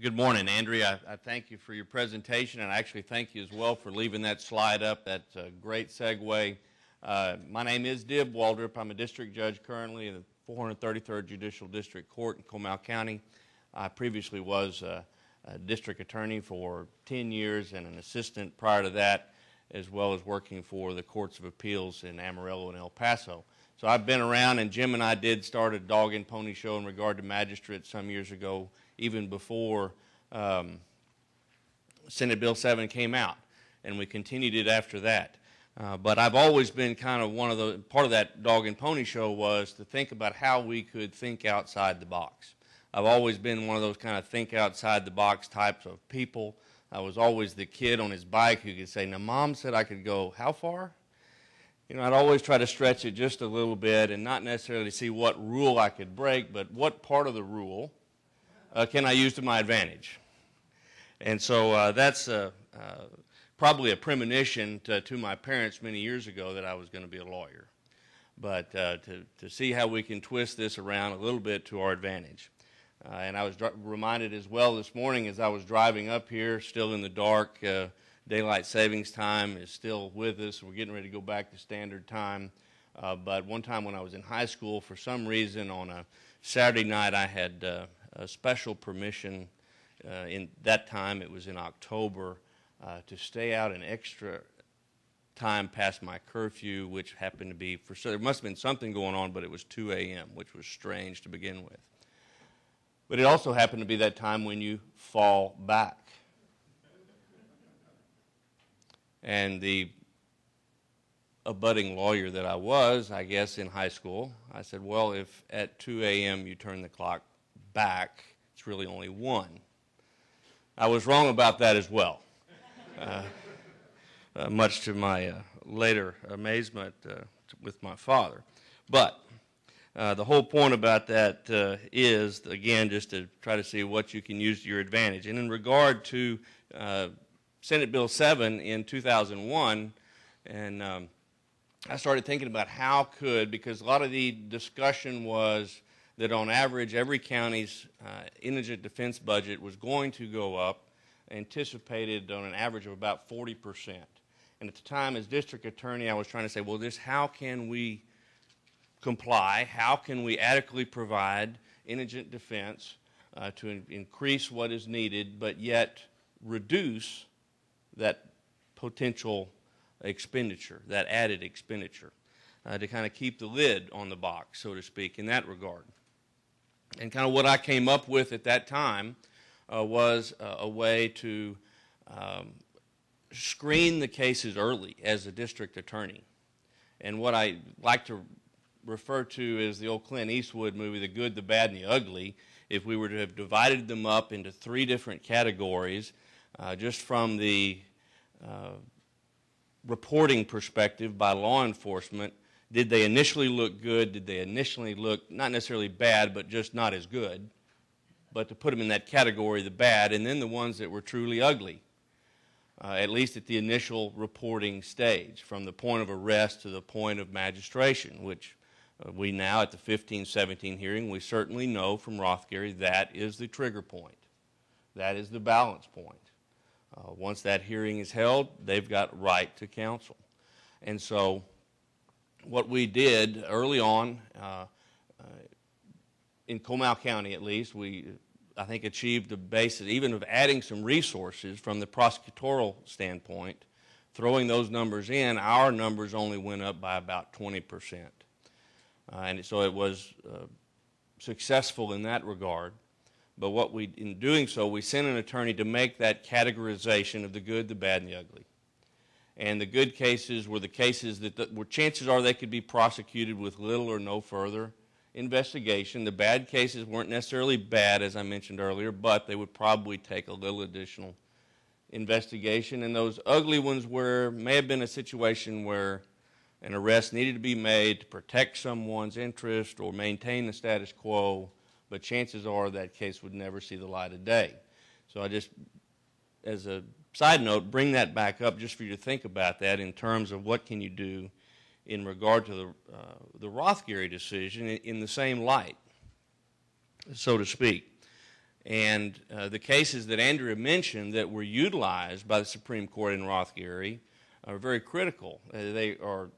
Good morning, Andrea. I thank you for your presentation, and I actually thank you as well for leaving that slide up. That's a great segue. My name is Waldrip. I'm a district judge currently in the 433rd Judicial District Court in Comal County. I previously was a district attorney for 10 years and an assistant prior to that, as well as working for the Courts of Appeals in Amarillo and El Paso. So I've been around, and Jim and I did start a dog and pony show in regard to magistrates some years ago, even before Senate Bill 7 came out, and we continued it after that. But I've always been kind of part of that dog and pony show was to think about how we could think outside the box. I've always been one of those kind of think outside the box types of people. I was always the kid on his bike who could say, now Mom said I could go how far? You know, I'd always try to stretch it just a little bit and not necessarily see what rule I could break, but what part of the rule can I use to my advantage? And so that's probably a premonition to my parents many years ago that I was going to be a lawyer. But to see how we can twist this around a little bit to our advantage. And I was reminded as well this morning as I was driving up here, still in the dark, daylight savings time is still with us. We're getting ready to go back to standard time. But one time when I was in high school, for some reason on a Saturday night, I had a special permission. In that time, it was in October, to stay out an extra time past my curfew, which happened to be, there must have been something going on, but it was 2 a.m., which was strange to begin with. But it also happened to be that time when you fall back. And the budding lawyer that I was, I guess, in high school, I said, well, if at 2 a.m. you turn the clock back, it's really only 1. I was wrong about that as well, much to my later amazement with my father. But the whole point about that is, again, just to try to see what you can use to your advantage. And in regard to Senate Bill 7 in 2001, and I started thinking about how because a lot of the discussion was that on average every county's indigent defense budget was going to go up, anticipated on an average of about 40%. And at the time as district attorney I was trying to say, well, how can we comply? How can we adequately provide indigent defense to increase what is needed, but yet reduce that potential expenditure, that added expenditure, to kind of keep the lid on the box, so to speak, in that regard. And kind of what I came up with at that time was a way to screen the cases early as a district attorney. And what I like to refer to as the old Clint Eastwood movie, The Good, the Bad, and the Ugly, if we were to have divided them up into 3 different categories, just from the reporting perspective by law enforcement. Did they initially look good? Did they initially look not necessarily bad, but just not as good? But to put them in that category, the bad, and then the ones that were truly ugly, at least at the initial reporting stage, from the point of arrest to the point of magistration, which we now, at the 15-17 hearing, we certainly know from Rothgery that is the trigger point. That is the balance point. Once that hearing is held, they've got right to counsel. And so what we did early on, in Comal County at least, we, I think, achieved the basis, even of adding some resources from the prosecutorial standpoint, throwing those numbers in, our numbers only went up by about 20%. And so it was successful in that regard. But in doing so, we sent an attorney to make that categorization of the good, the bad, and the ugly. And the good cases were the cases that where chances are they could be prosecuted with little or no further investigation. The bad cases weren't necessarily bad, as I mentioned earlier, but they would probably take a little additional investigation. And those ugly ones may have been a situation where an arrest needed to be made to protect someone's interest or maintain the status quo, but chances are that case would never see the light of day. So I just, as a side note, bring that back up just for you to think about that in terms of what can you do in regard to the Rothgery decision in the same light, so to speak. And the cases that Andrea mentioned that were utilized by the Supreme Court in Rothgery are very critical. They are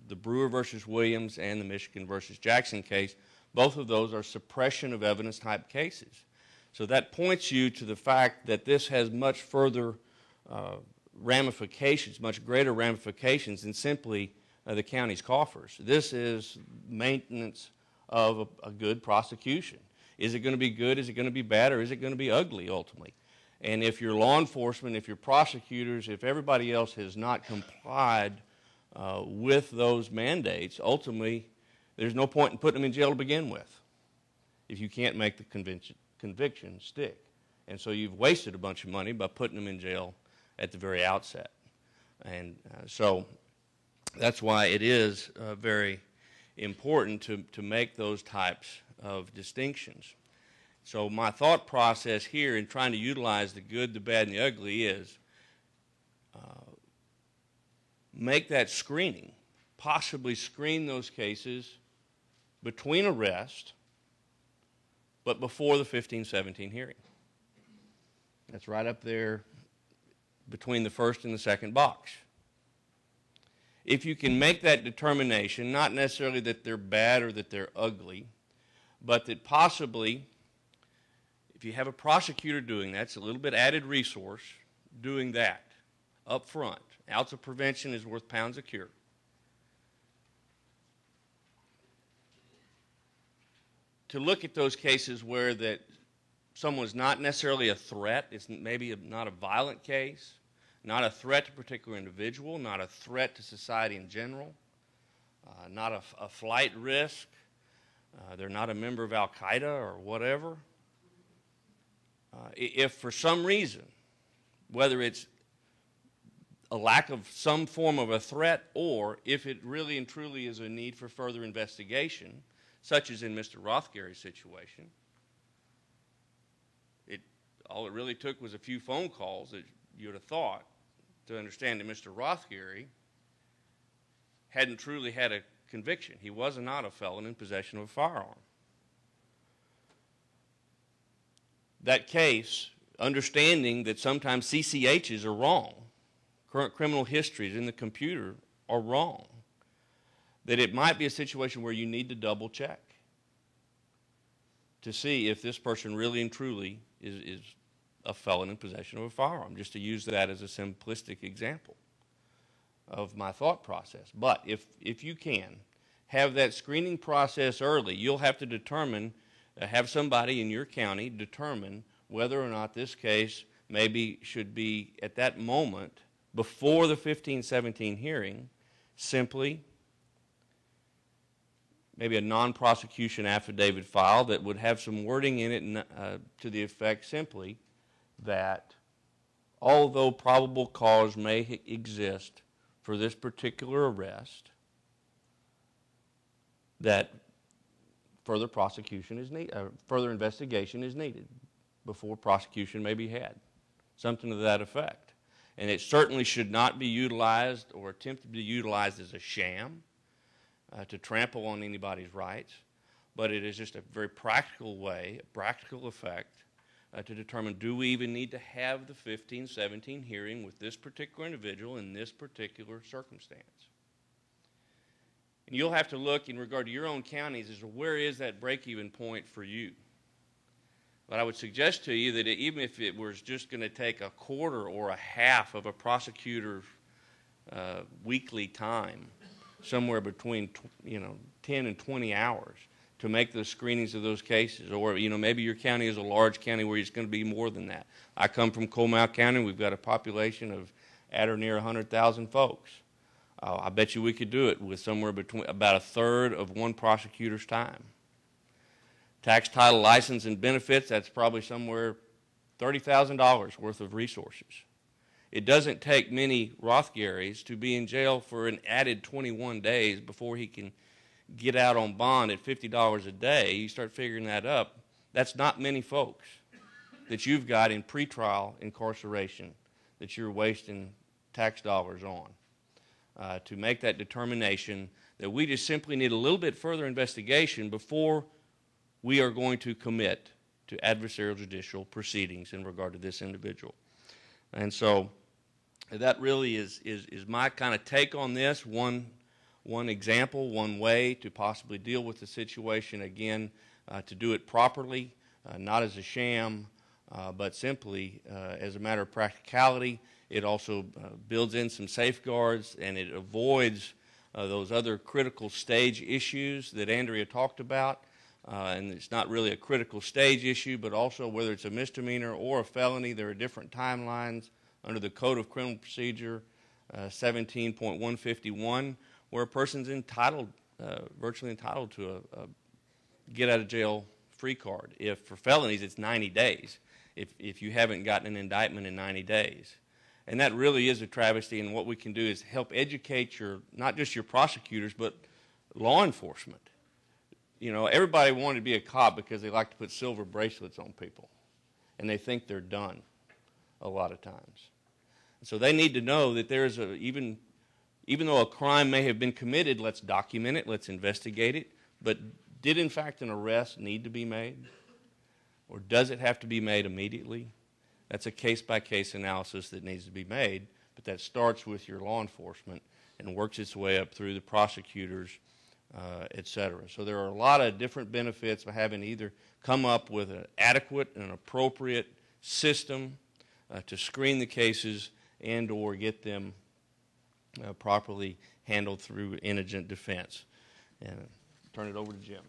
the Brewer versus Williams and the Michigan versus Jackson case. Both of those are suppression of evidence type cases. So that points you to the fact that this has much further ramifications, much greater ramifications than simply the county's coffers. This is maintenance of a good prosecution. Is it going to be good? Is it going to be bad? Or is it going to be ugly ultimately? And if your law enforcement, if your prosecutors, if everybody else has not complied with those mandates, ultimately there's no point in putting them in jail to begin with if you can't make the conviction stick. And so you've wasted a bunch of money by putting them in jail at the very outset. And so that's why it is very important to make those types of distinctions. So my thought process here in trying to utilize the good, the bad, and the ugly is make that screening, possibly screen those cases between arrest but before the 15-17 hearing. That's right up there between the first and the second box. If you can make that determination, not necessarily that they're bad or that they're ugly, but that possibly, if you have a prosecutor doing that, it's a little bit added resource doing that up front. Ounce of prevention is worth pounds of cure. To look at those cases where that someone's not necessarily a threat, it's maybe not a violent case, not a threat to a particular individual, not a threat to society in general, not a flight risk, they're not a member of Al-Qaeda or whatever. If for some reason, whether it's a lack of some form of a threat or if it really and truly is a need for further investigation, such as in Mr. Rothgery's situation, all it really took was a few phone calls that you would have thought to understand that Mr. Rothgery hadn't truly had a conviction. He was not a felon in possession of a firearm. That case, understanding that sometimes CCHs are wrong, current criminal histories in the computer are wrong, that it might be a situation where you need to double check to see if this person really and truly is a felon in possession of a firearm, just to use that as a simplistic example of my thought process. But if you can have that screening process early, you'll have to determine, have somebody in your county determine whether or not this case maybe should be at that moment before the 15-17 hearing, simply maybe a non-prosecution affidavit file that would have some wording in it to the effect simply that although probable cause may exist for this particular arrest, that further prosecution is needed, further investigation is needed before prosecution may be had. Something to that effect. And it certainly should not be utilized or attempted to be utilized as a sham to trample on anybody's rights, but it is just a very practical way, a practical effect to determine, do we even need to have the 15-17 hearing with this particular individual in this particular circumstance? And you'll have to look in regard to your own counties as to where is that break-even point for you. But I would suggest to you that even if it was just going to take a quarter or a half of a prosecutor's weekly time, somewhere between 10 and 20 hours, to make the screenings of those cases, or maybe your county is a large county where it's going to be more than that. I come from Comal County. We've got a population of at or near 100,000 folks. I bet you we could do it with somewhere between about a third of one prosecutor's time. Tax, title, license, and benefits, that's probably somewhere $30,000 worth of resources. It doesn't take many Rothgerys to be in jail for an added 21 days before he can get out on bond at $50 a day. You start figuring that up. That's not many folks that you've got in pretrial incarceration that you're wasting tax dollars on to make that determination that we just simply need a little bit further investigation before we are going to commit to adversarial judicial proceedings in regard to this individual. And so that really is my kind of take on this, one example, one way to possibly deal with the situation, again, to do it properly, not as a sham, but simply as a matter of practicality. It also builds in some safeguards, and it avoids those other critical stage issues that Andrea talked about. And it's not really a critical stage issue, but also whether it's a misdemeanor or a felony, there are different timelines under the Code of Criminal Procedure 17.151, where a person's entitled, virtually entitled to a get-out-of-jail-free card. If for felonies, it's 90 days, if you haven't gotten an indictment in 90 days. And that really is a travesty, and what we can do is help educate not just your prosecutors, but law enforcement. You know, everybody wanted to be a cop because they like to put silver bracelets on people, and they think they're done a lot of times. So they need to know that there's even though a crime may have been committed, let's document it, let's investigate it, but did in fact an arrest need to be made? Or does it have to be made immediately? That's a case-by-case analysis that needs to be made, but that starts with your law enforcement and works its way up through the prosecutors, et cetera. So there are a lot of different benefits by having either come up with an adequate and appropriate system to screen the cases and or get them properly handled through indigent defense. And turn it over to Jim.